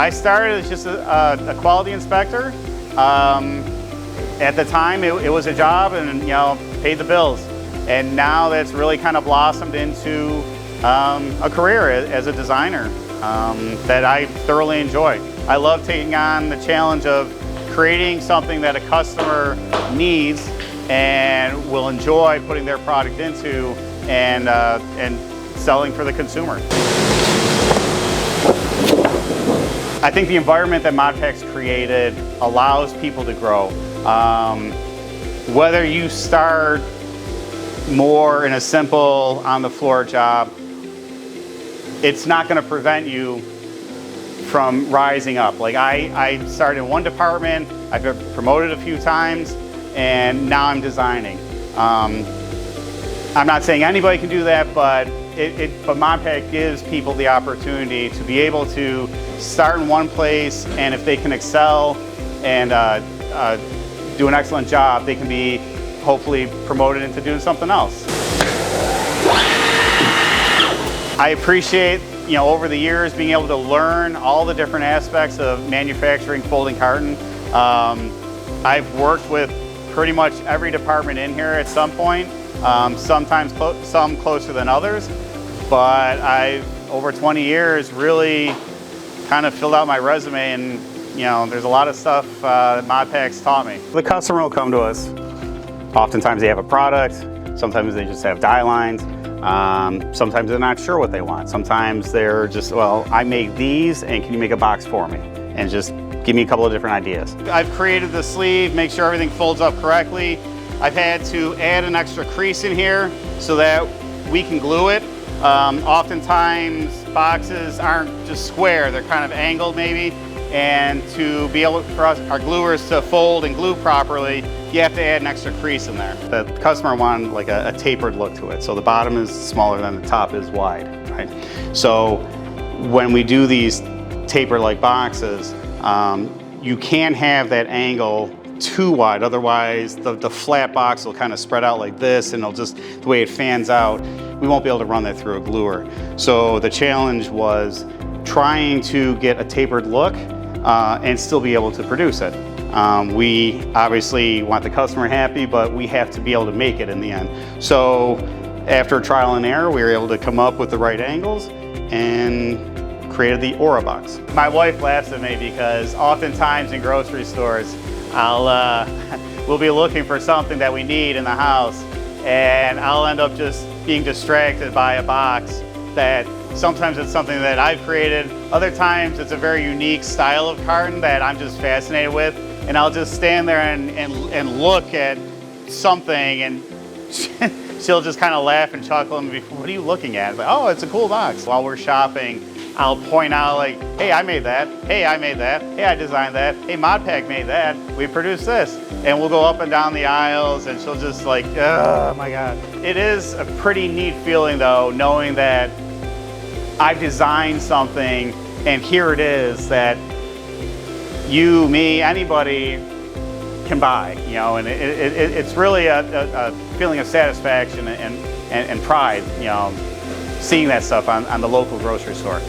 I started as just a quality inspector. At the time, it was a job and, paid the bills. And now that's really kind of blossomed into a career as a designer that I thoroughly enjoy. I love taking on the challenge of creating something that a customer needs and will enjoy putting their product into and selling for the consumer. I think the environment that MOD-PAC's created allows people to grow. Whether you start more in a simple on-the-floor job, it's not going to prevent you from rising up. Like I started in one department, I've been promoted a few times, and now I'm designing. I'm not saying anybody can do that, but MOD-PAC gives people the opportunity to be able to start in one place, and if they can excel and do an excellent job, they can be hopefully promoted into doing something else. I appreciate, over the years being able to learn all the different aspects of manufacturing folding carton. I've worked with pretty much every department in here at some point, sometimes some closer than others, but I've, over 20 years, really kind of filled out my resume, and there's a lot of stuff that MOD-PAC's taught me. The customer will come to us. Oftentimes they have a product, sometimes they just have die lines, sometimes they're not sure what they want. Sometimes they're just, well, I make these and can you make a box for me? And just give me a couple of different ideas. I've created the sleeve, make sure everything folds up correctly. I've had to add an extra crease in here so that we can glue it. Oftentimes boxes aren't just square, they're kind of angled maybe. And to be able for us, our gluers to fold and glue properly, you have to add an extra crease in there. The customer wanted like a tapered look to it. So the bottom is smaller than the top is wide, right? So when we do these tapered-like boxes, you can't have that angle too wide, otherwise the flat box will kind of spread out like this, and it'll just, the way it fans out, we won't be able to run that through a gluer. So the challenge was trying to get a tapered look and still be able to produce it. We obviously want the customer happy, but we have to be able to make it in the end. So after trial and error, we were able to come up with the right angles and created the Aura box. My wife laughs at me because oftentimes in grocery stores, we'll be looking for something that we need in the house, and I'll end up just being distracted by a box that sometimes it's something that I've created, other times it's a very unique style of carton that I'm just fascinated with, and I'll just stand there and look at something, and she'll just kind of laugh and chuckle and be, what are you looking at? Like, oh, it's a cool box. While we're shopping, I'll point out like, hey, I made that. Hey, I made that. Hey, I designed that. Hey, MOD-PAC made that. We produced this. And we'll go up and down the aisles, and she'll just like, oh my God. It is a pretty neat feeling though, knowing that I've designed something and here it is that you, me, anybody can buy, and it's really a feeling of satisfaction and pride, seeing that stuff on the local grocery store.